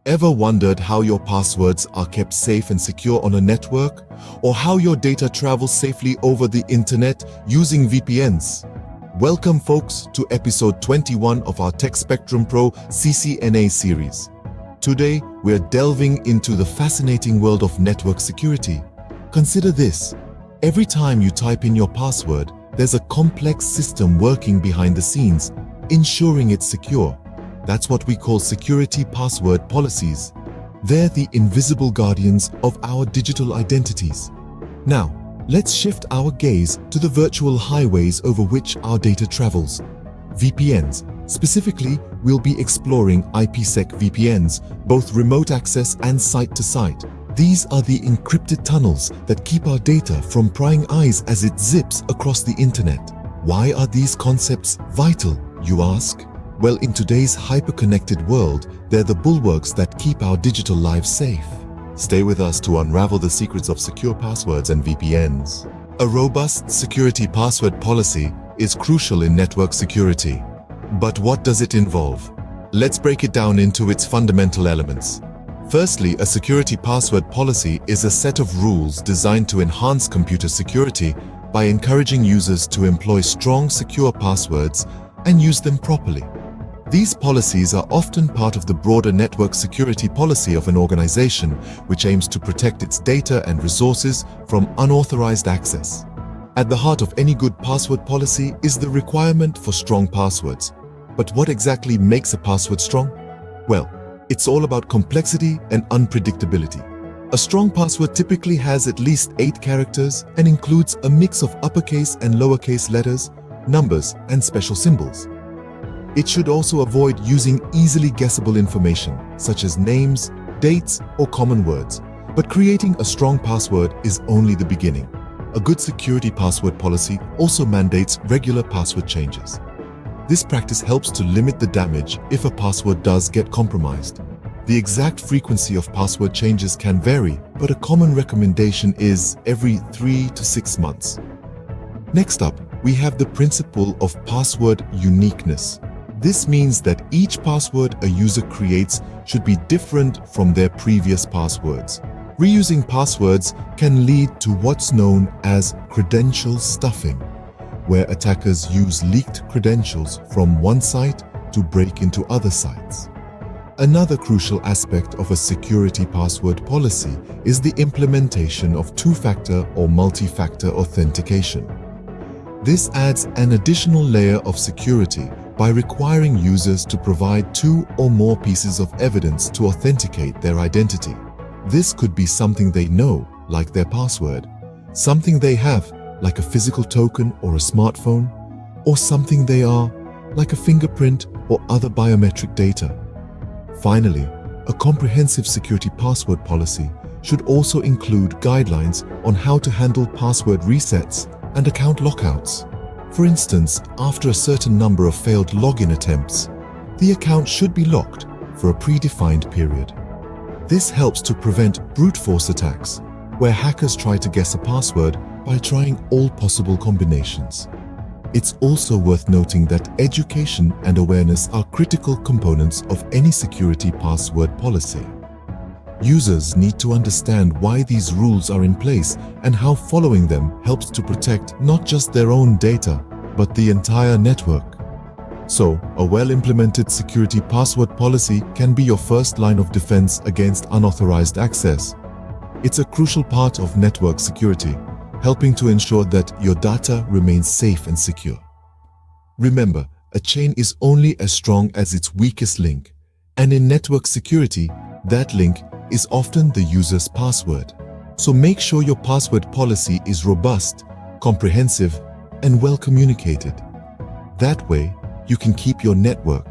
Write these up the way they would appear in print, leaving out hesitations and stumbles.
Ever wondered how your passwords are kept safe and secure on a network? Or how your data travels safely over the internet using VPNs? Welcome folks to episode 21 of our TechSpectrumPro CCNA series. Today, we're delving into the fascinating world of network security. Consider this. Every time you type in your password, there's a complex system working behind the scenes, ensuring it's secure. That's what we call security password policies. They're the invisible guardians of our digital identities. Now, let's shift our gaze to the virtual highways over which our data travels. VPNs. Specifically, we'll be exploring IPsec VPNs, both remote access and site-to-site. These are the encrypted tunnels that keep our data from prying eyes as it zips across the internet. Why are these concepts vital, you ask? Well, in today's hyper-connected world, they're the bulwarks that keep our digital lives safe. Stay with us to unravel the secrets of secure passwords and VPNs. A robust security password policy is crucial in network security. But what does it involve? Let's break it down into its fundamental elements. Firstly, a security password policy is a set of rules designed to enhance computer security by encouraging users to employ strong, secure passwords and use them properly. These policies are often part of the broader network security policy of an organization, which aims to protect its data and resources from unauthorized access. At the heart of any good password policy is the requirement for strong passwords. But what exactly makes a password strong? Well, it's all about complexity and unpredictability. A strong password typically has at least 8 characters and includes a mix of uppercase and lowercase letters, numbers, and special symbols. It should also avoid using easily guessable information, such as names, dates, or common words. But creating a strong password is only the beginning. A good security password policy also mandates regular password changes. This practice helps to limit the damage if a password does get compromised. The exact frequency of password changes can vary, but a common recommendation is every 3 to 6 months. Next up, we have the principle of password uniqueness. This means that each password a user creates should be different from their previous passwords. Reusing passwords can lead to what's known as credential stuffing, where attackers use leaked credentials from one site to break into other sites. Another crucial aspect of a security password policy is the implementation of two-factor or multi-factor authentication. This adds an additional layer of security by requiring users to provide 2 or more pieces of evidence to authenticate their identity. This could be something they know, like their password, something they have, like a physical token or a smartphone, or something they are, like a fingerprint or other biometric data. Finally, a comprehensive security password policy should also include guidelines on how to handle password resets and account lockouts. For instance, after a certain number of failed login attempts, the account should be locked for a predefined period. This helps to prevent brute force attacks, where hackers try to guess a password by trying all possible combinations. It's also worth noting that education and awareness are critical components of any security password policy. Users need to understand why these rules are in place and how following them helps to protect not just their own data, but the entire network. So, a well-implemented security password policy can be your first line of defense against unauthorized access. It's a crucial part of network security, helping to ensure that your data remains safe and secure. Remember, a chain is only as strong as its weakest link, and in network security, that link is often the user's password. So make sure your password policy is robust, comprehensive, and well communicated. That way, you can keep your network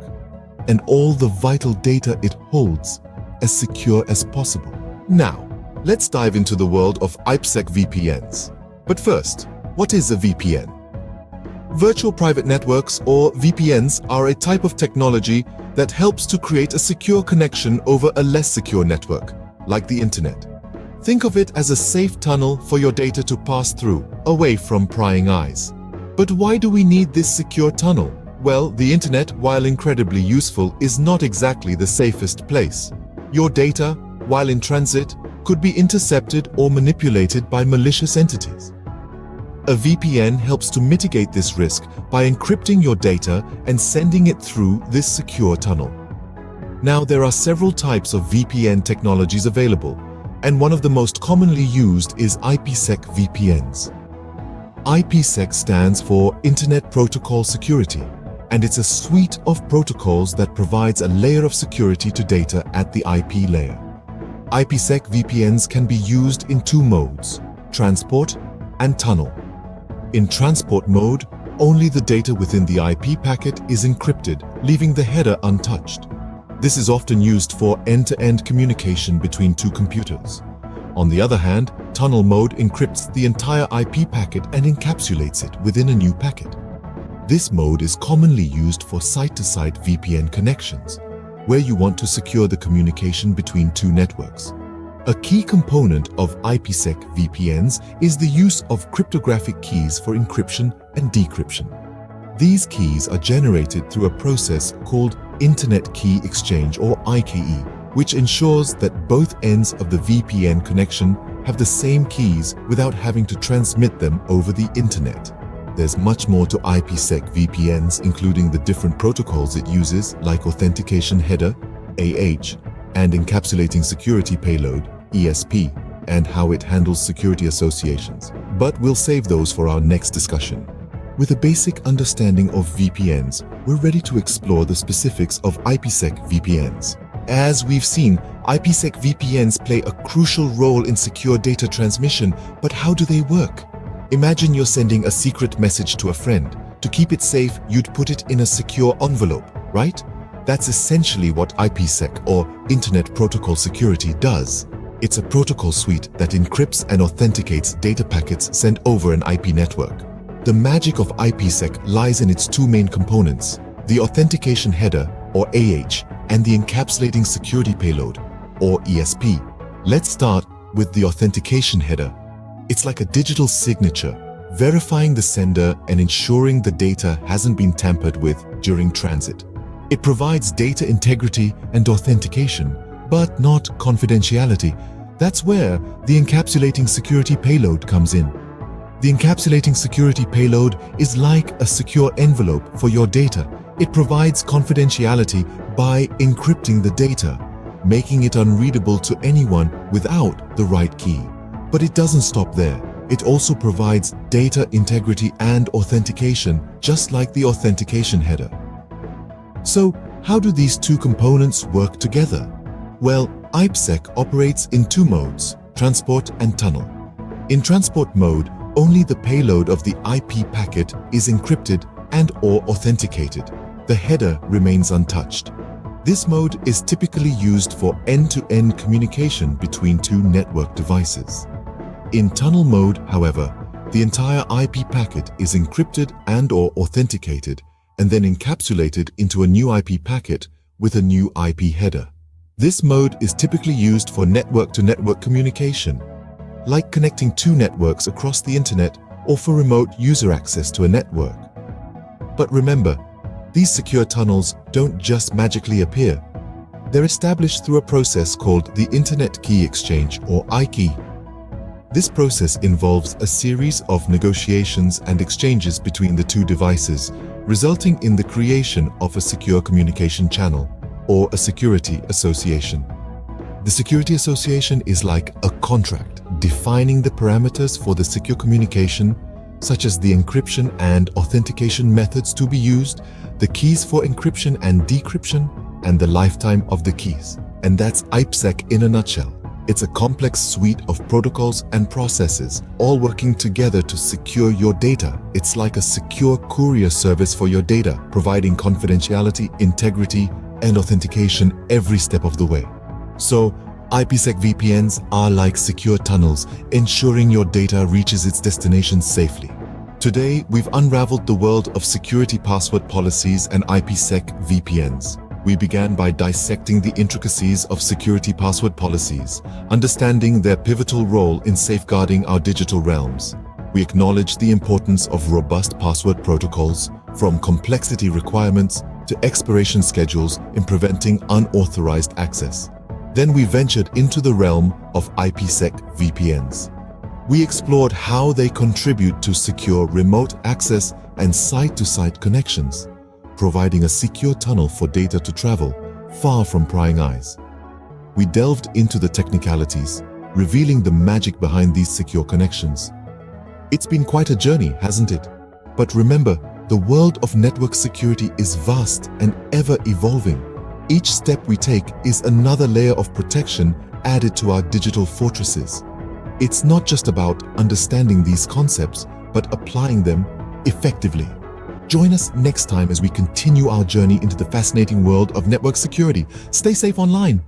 and all the vital data it holds as secure as possible. Now, let's dive into the world of IPsec VPNs. But first, what is a VPN? Virtual private networks, or VPNs, are a type of technology that helps to create a secure connection over a less secure network, like the internet. Think of it as a safe tunnel for your data to pass through, away from prying eyes. But why do we need this secure tunnel? Well, the internet, while incredibly useful, is not exactly the safest place. Your data, while in transit, could be intercepted or manipulated by malicious entities. A VPN helps to mitigate this risk by encrypting your data and sending it through this secure tunnel. Now, there are several types of VPN technologies available, and one of the most commonly used is IPsec VPNs. IPsec stands for Internet Protocol Security, and it's a suite of protocols that provides a layer of security to data at the IP layer. IPsec VPNs can be used in two modes: transport and tunnel. In transport mode, only the data within the IP packet is encrypted, leaving the header untouched. This is often used for end-to-end communication between two computers. On the other hand, tunnel mode encrypts the entire IP packet and encapsulates it within a new packet. This mode is commonly used for site-to-site VPN connections, where you want to secure the communication between two networks. A key component of IPsec VPNs is the use of cryptographic keys for encryption and decryption. These keys are generated through a process called Internet Key Exchange, or IKE, which ensures that both ends of the VPN connection have the same keys without having to transmit them over the internet. There's much more to IPsec VPNs, including the different protocols it uses, like authentication header, AH, and encapsulating security payload, ESP, and how it handles security associations. But we'll save those for our next discussion. With a basic understanding of VPNs, we're ready to explore the specifics of IPsec VPNs. As we've seen, IPsec VPNs play a crucial role in secure data transmission, but how do they work? Imagine you're sending a secret message to a friend. To keep it safe, you'd put it in a secure envelope, right? That's essentially what IPsec, or Internet Protocol Security, does. It's a protocol suite that encrypts and authenticates data packets sent over an IP network. The magic of IPsec lies in its two main components: the authentication header, or AH, and the encapsulating security payload, or ESP. Let's start with the authentication header. It's like a digital signature, verifying the sender and ensuring the data hasn't been tampered with during transit. It provides data integrity and authentication, but not confidentiality. That's where the encapsulating security payload comes in. The encapsulating security payload is like a secure envelope for your data. It provides confidentiality by encrypting the data, making it unreadable to anyone without the right key. But it doesn't stop there. It also provides data integrity and authentication, just like the authentication header. So, how do these two components work together? Well, IPsec operates in two modes: transport and tunnel. In transport mode, only the payload of the IP packet is encrypted and/or authenticated. The header remains untouched. This mode is typically used for end-to-end communication between two network devices. In tunnel mode, however, the entire IP packet is encrypted and/or authenticated and then encapsulated into a new IP packet with a new IP header. This mode is typically used for network-to-network communication, like connecting two networks across the internet or for remote user access to a network. But remember, these secure tunnels don't just magically appear. They're established through a process called the Internet Key Exchange, or IKE. This process involves a series of negotiations and exchanges between the two devices, resulting in the creation of a secure communication channel, or a security association. The security association is like a contract defining the parameters for the secure communication, such as the encryption and authentication methods to be used, the keys for encryption and decryption, and the lifetime of the keys. And that's IPsec in a nutshell. It's a complex suite of protocols and processes, all working together to secure your data. It's like a secure courier service for your data, providing confidentiality, integrity, and authentication every step of the way. So, IPsec VPNs are like secure tunnels, ensuring your data reaches its destination safely. Today, we've unraveled the world of security password policies and IPsec VPNs. We began by dissecting the intricacies of security password policies, understanding their pivotal role in safeguarding our digital realms. We acknowledged the importance of robust password protocols, from complexity requirements to expiration schedules in preventing unauthorized access. Then we ventured into the realm of IPsec VPNs. We explored how they contribute to secure remote access and site-to-site connections, providing a secure tunnel for data to travel far from prying eyes. We delved into the technicalities, revealing the magic behind these secure connections. It's been quite a journey, hasn't it? But remember, the world of network security is vast and ever evolving. Each step we take is another layer of protection added to our digital fortresses. It's not just about understanding these concepts, but applying them effectively. Join us next time as we continue our journey into the fascinating world of network security. Stay safe online.